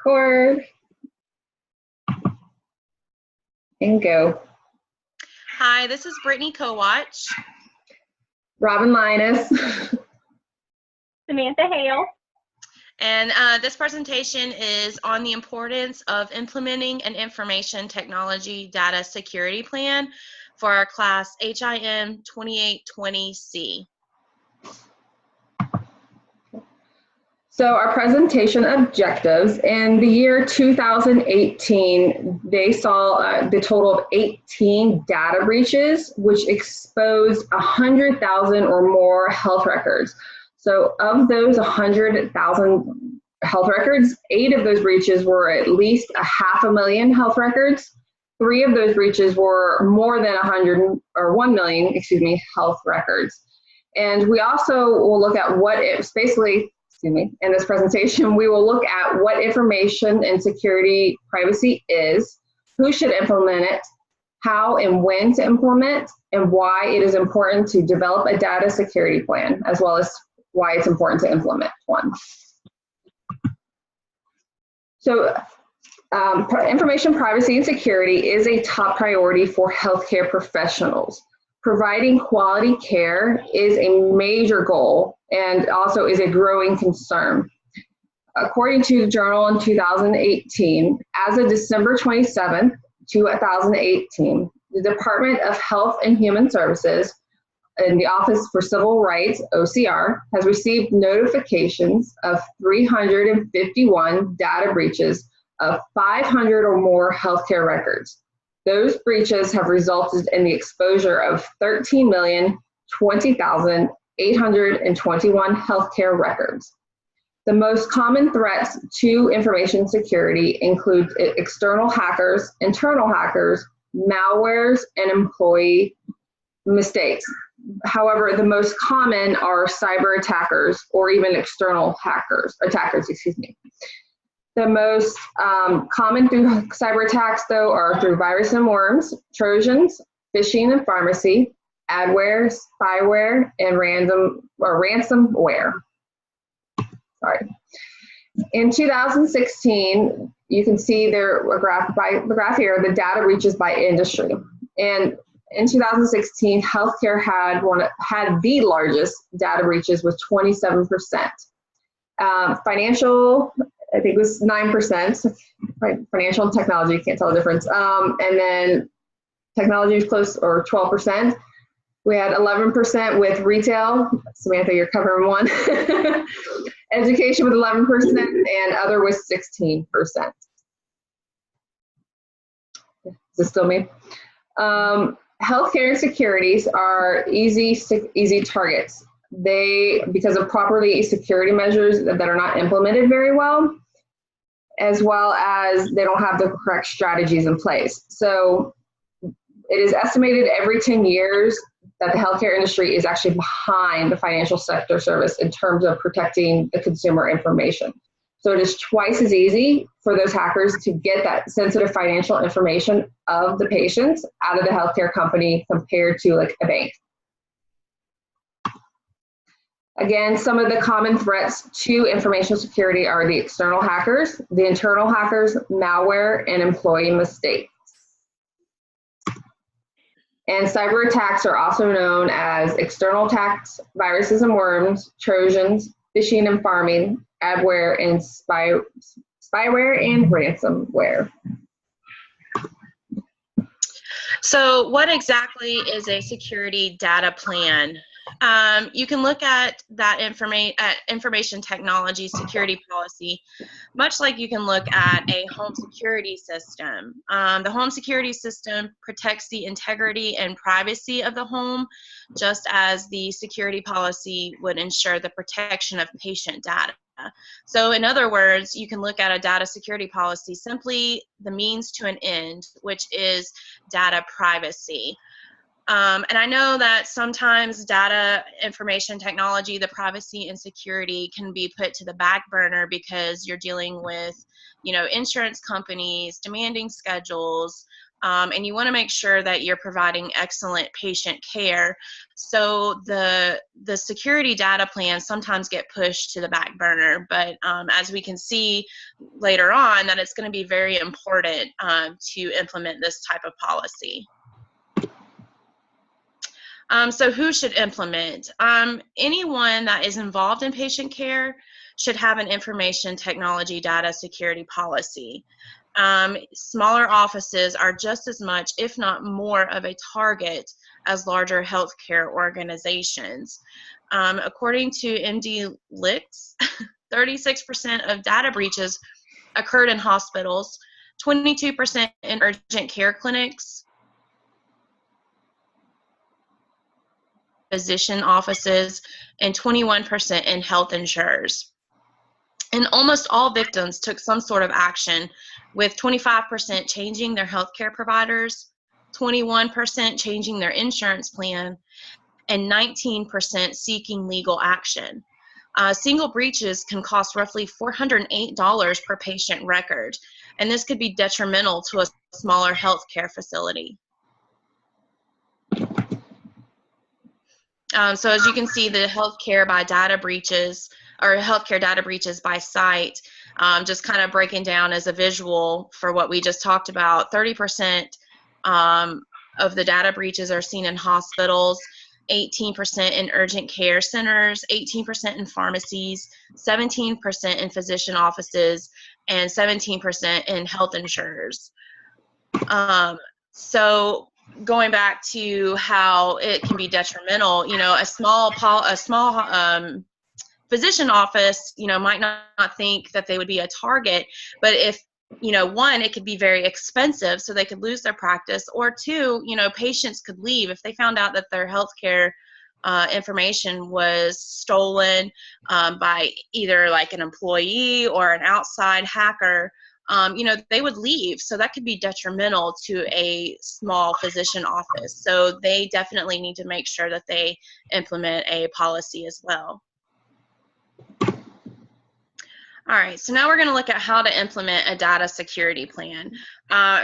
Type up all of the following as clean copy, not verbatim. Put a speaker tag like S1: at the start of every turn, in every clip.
S1: Record and go.
S2: Hi, this is Brittany Kowach.
S1: Robin Linus.
S3: Samantha Hale.
S2: And this presentation is on the importance of implementing an information technology data security plan for our class HIM 2820C.
S1: So our presentation objectives, in the year 2018, they saw the total of 18 data breaches, which exposed 100,000 or more health records. So of those 100,000 health records, 8 of those breaches were at least 500,000 health records. 3 of those breaches were more than 1 million, health records. And we also will look at what it's basically, in this presentation, we will look at what information and security privacy is, who should implement it, how and when to implement, and why it is important to develop a data security plan, as well as why it's important to implement one. So information privacy and security is a top priority for healthcare professionals. Providing quality care is a major goal and also is a growing concern. According to the journal in 2018, as of December 27, 2018, the Department of Health and Human Services and the Office for Civil Rights, OCR, has received notifications of 351 data breaches of 500 or more healthcare records. Those breaches have resulted in the exposure of 13,020,821 healthcare records. The most common threats to information security include external hackers, internal hackers, malwares, and employee mistakes. However, the most common are cyber attackers or even external attackers. The most common through cyber attacks, though, are through virus and worms, Trojans, phishing and pharmacy, adware, spyware, and ransomware. In 2016, you can see there a graph here, the data breaches by industry. And in 2016, healthcare had the largest data breaches with 27%. Financial, I think it was 9%, right? Financial and technology, can't tell the difference. And then technology was close, or 12%. We had 11% with retail. Samantha, you're covering one. Education with 11% and other with 16%. Is this still me? Healthcare insecurities are easy targets. Because of properly security measures that are not implemented very well, as well as they don't have the correct strategies in place. So it is estimated every 10 years that the healthcare industry is actually behind the financial sector service in terms of protecting the consumer information. So it is twice as easy for those hackers to get that sensitive financial information of the patients out of the healthcare company compared to like a bank. Again, some of the common threats to information security are the external hackers, the internal hackers, malware, and employee mistakes. And cyber attacks are also known as external attacks, viruses and worms, Trojans, phishing and pharming, adware, and spyware and ransomware.
S2: So what exactly is a security data plan? You can look at that information technology security policy, much like you can look at a home security system. The home security system protects the integrity and privacy of the home, just as the security policy would ensure the protection of patient data. So in other words, you can look at a data security policy simply the means to an end, which is data privacy. And I know that sometimes data information technology, the privacy and security can be put to the back burner because you're dealing with, insurance companies, demanding schedules, And you want to make sure that you're providing excellent patient care. So the security data plans sometimes get pushed to the back burner, but as we can see later on, that it's going to be very important to implement this type of policy. So who should implement? Anyone that is involved in patient care should have an information technology data security policy. Smaller offices are just as much, if not more, of a target as larger healthcare organizations. According to MD Licks, 36% of data breaches occurred in hospitals, 22% in urgent care clinics, physician offices, and 21% in health insurers. And almost all victims took some sort of action, with 25% changing their healthcare providers, 21% changing their insurance plan, and 19% seeking legal action. Single breaches can cost roughly $408 per patient record, and this could be detrimental to a smaller healthcare facility. So as you can see, the healthcare by data breaches, or healthcare data breaches by site, just kind of breaking down as a visual for what we just talked about. 30% of the data breaches are seen in hospitals, 18% in urgent care centers, 18% in pharmacies, 17% in physician offices, and 17% in health insurers. So going back to how it can be detrimental, you know, a small physician office, you know, might not think that they would be a target, but if, you know, one, it could be very expensive, so they could lose their practice, or two, you know, patients could leave if they found out that their healthcare information was stolen by either like an employee or an outside hacker. You know, they would leave. So that could be detrimental to a small physician office. So they definitely need to make sure that they implement a policy as well. All right, so now we're going to look at how to implement a data security plan.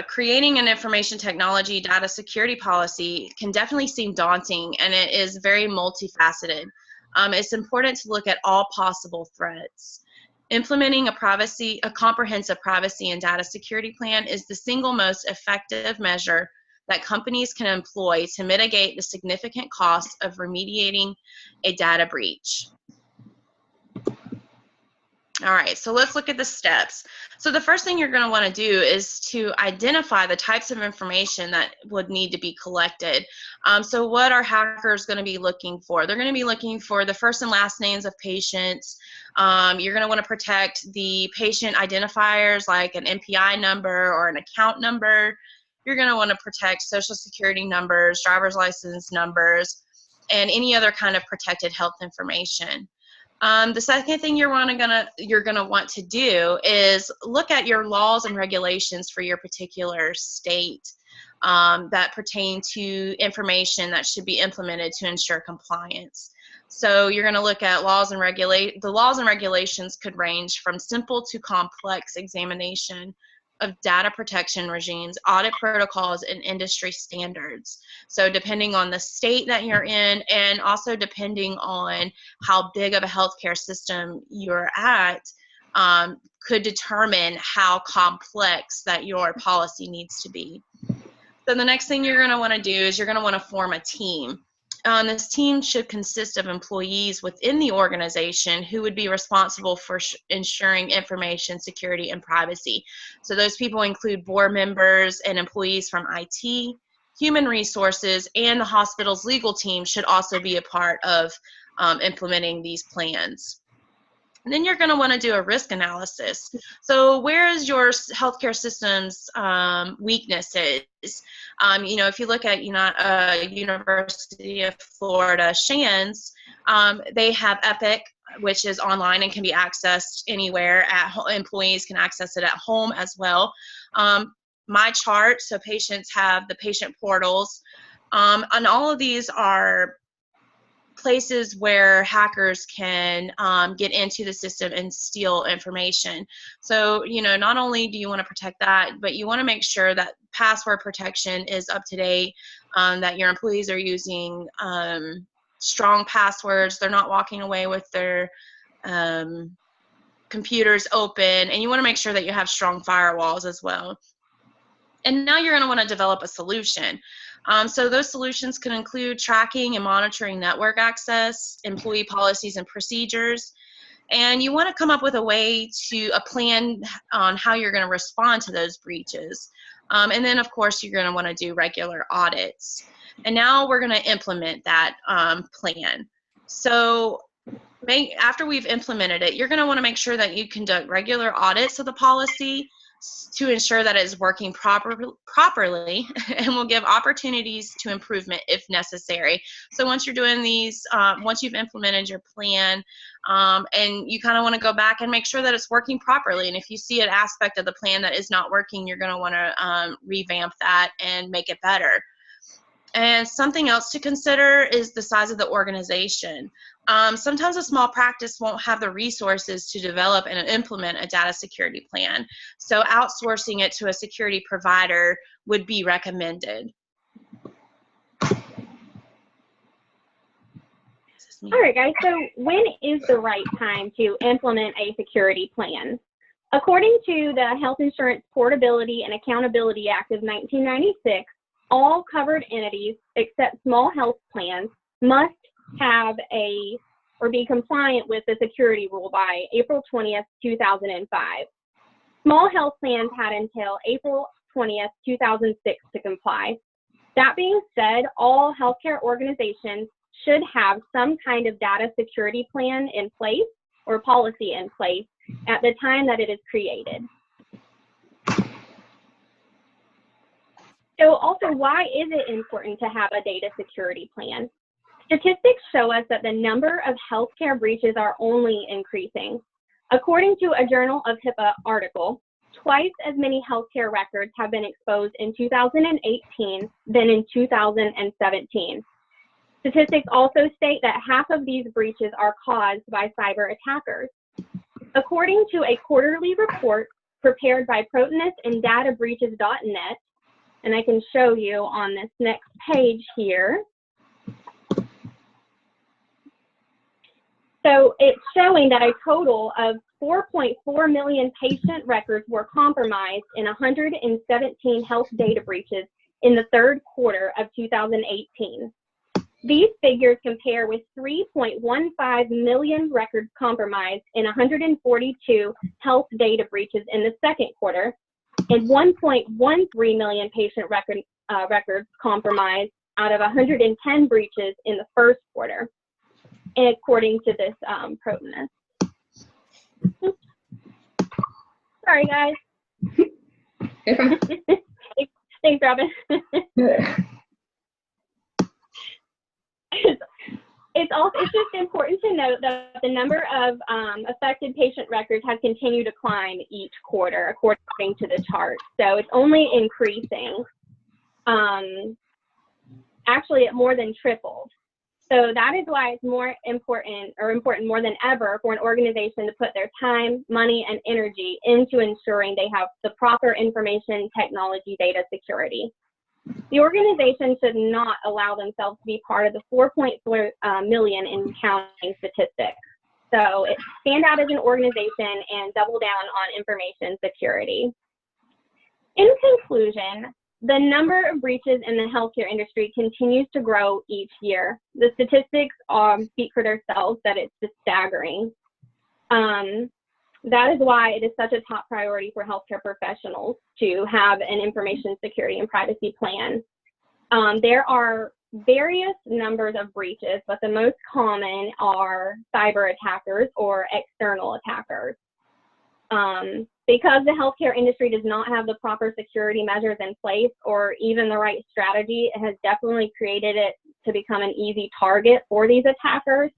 S2: Creating an information technology data security policy can definitely seem daunting, and it is very multifaceted. It's important to look at all possible threats. Implementing a comprehensive privacy and data security plan is the single most effective measure that companies can employ to mitigate the significant costs of remediating a data breach. All right, so let's look at the steps. So the first thing you're going to want to do is to identify the types of information that would need to be collected. So what are hackers going to be looking for? They're going to be looking for the first and last names of patients. You're going to want to protect the patient identifiers like an NPI number or an account number. You're going to want to protect social security numbers, driver's license numbers, and any other kind of protected health information. The second thing you're gonna want to do is look at your laws and regulations for your particular state that pertain to information that should be implemented to ensure compliance. So you're going to look at laws and the laws and regulations could range from simple to complex examination of data protection regimes, audit protocols, and industry standards. So depending on the state that you're in, and also depending on how big of a healthcare system you're at, could determine how complex that your policy needs to be. So the next thing you're going to want to do is you're going to want to form a team. This team should consist of employees within the organization who would be responsible for ensuring information security and privacy. So those people include board members and employees from IT, human resources, and the hospital's legal team should also be a part of implementing these plans. And then you're going to want to do a risk analysis. So where is your healthcare system's weaknesses? You know, if you look at University of Florida, Shands, they have Epic, which is online and can be accessed anywhere. Employees can access it at home as well. MyChart, so patients have the patient portals. And all of these are places where hackers can get into the system and steal information. So, you know, not only do you want to protect that, but you want to make sure that password protection is up to date, that your employees are using strong passwords, they're not walking away with their computers open, and you want to make sure that you have strong firewalls as well. And now you're going to want to develop a solution. So those solutions can include tracking and monitoring network access, employee policies and procedures, and you want to come up with a plan on how you're going to respond to those breaches. And then, of course, you're going to want to do regular audits. And now we're going to implement that plan. So after we've implemented it, you're going to want to make sure that you conduct regular audits of the policy to ensure that it's working properly and will give opportunities to improvement if necessary. So once you're doing these, once you've implemented your plan, and you kind of want to go back and make sure that it's working properly. And if you see an aspect of the plan that is not working, you're going to want to revamp that and make it better. And something else to consider is the size of the organization. Sometimes a small practice won't have the resources to develop and implement a data security plan. So outsourcing it to a security provider would be recommended.
S3: All right, guys, so when is the right time to implement a security plan? According to the Health Insurance Portability and Accountability Act of 1996, all covered entities except small health plans must have or be compliant with the security rule by April 20th, 2005. Small health plans had until April 20th, 2006 to comply. That being said, all healthcare organizations should have some kind of data security plan in place or policy in place at the time that it is created. So also, why is it important to have a data security plan? Statistics show us that the number of healthcare breaches are only increasing. According to a Journal of HIPAA article, twice as many healthcare records have been exposed in 2018 than in 2017. Statistics also state that half of these breaches are caused by cyber attackers. According to a quarterly report prepared by Protonus and databreaches.net, and I can show you on this next page here. So it's showing that a total of 4.4 million patient records were compromised in 117 health data breaches in the third quarter of 2018. These figures compare with 3.15 million records compromised in 142 health data breaches in the second quarter, and 1.13 million patient records compromised out of 110 breaches in the first quarter, according to this Protonus. Sorry, guys. Thanks, Robin. It's just important to note that the number of affected patient records has continued to climb each quarter according to the chart. So it's only increasing. Actually, it more than tripled. So that is why it's more important more than ever for an organization to put their time, money, and energy into ensuring they have the proper information technology data security. The organization should not allow themselves to be part of the 4.4 million in counting statistics. So stand out as an organization and double down on information security. In conclusion, the number of breaches in the healthcare industry continues to grow each year. The statistics speak for themselves that it's just staggering. That is why it is such a top priority for healthcare professionals to have an information security and privacy plan. There are various numbers of breaches, but the most common are cyber attackers or external attackers. Because the healthcare industry does not have the proper security measures in place or even the right strategy, it has definitely created it to become an easy target for these attackers.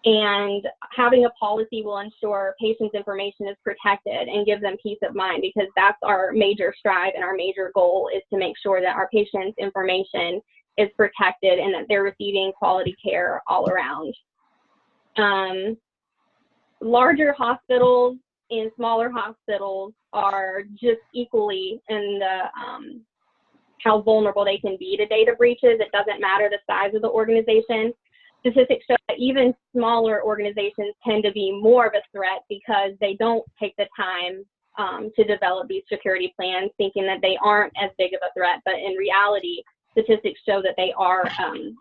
S3: And having a policy will ensure patients' information is protected and give them peace of mind, because that's our major strive and our major goal is to make sure that our patients' information is protected and that they're receiving quality care all around. Larger hospitals and smaller hospitals are just equally in the how vulnerable they can be to data breaches. It doesn't matter the size of the organization. Statistics show that even smaller organizations tend to be more of a threat because they don't take the time to develop these security plans, thinking that they aren't as big of a threat, but in reality, statistics show that they are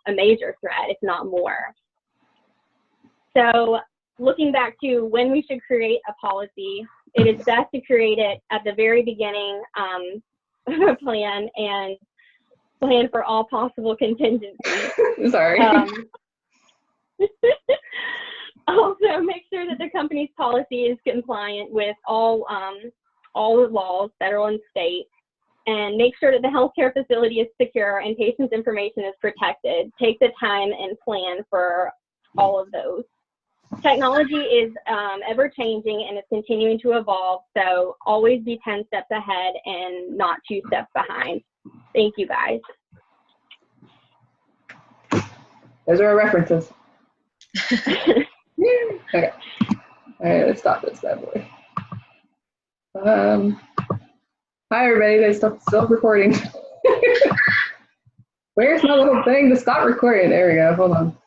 S3: a major threat, if not more. So looking back to when we should create a policy, it is best to create it at the very beginning of a plan and plan for all possible contingencies.
S1: Sorry.
S3: Also, make sure that the company's policy is compliant with all the laws, federal and state, and make sure that the healthcare facility is secure and patients' information is protected. Take the time and plan for all of those. Technology is ever changing and it's continuing to evolve, so always be 10 steps ahead and not 2 steps behind. Thank you, guys.
S1: Those are our references. Okay. All right, let's stop this bad boy. Hi, everybody. They still recording. Where's my little thing to stop recording? There we go. Hold on.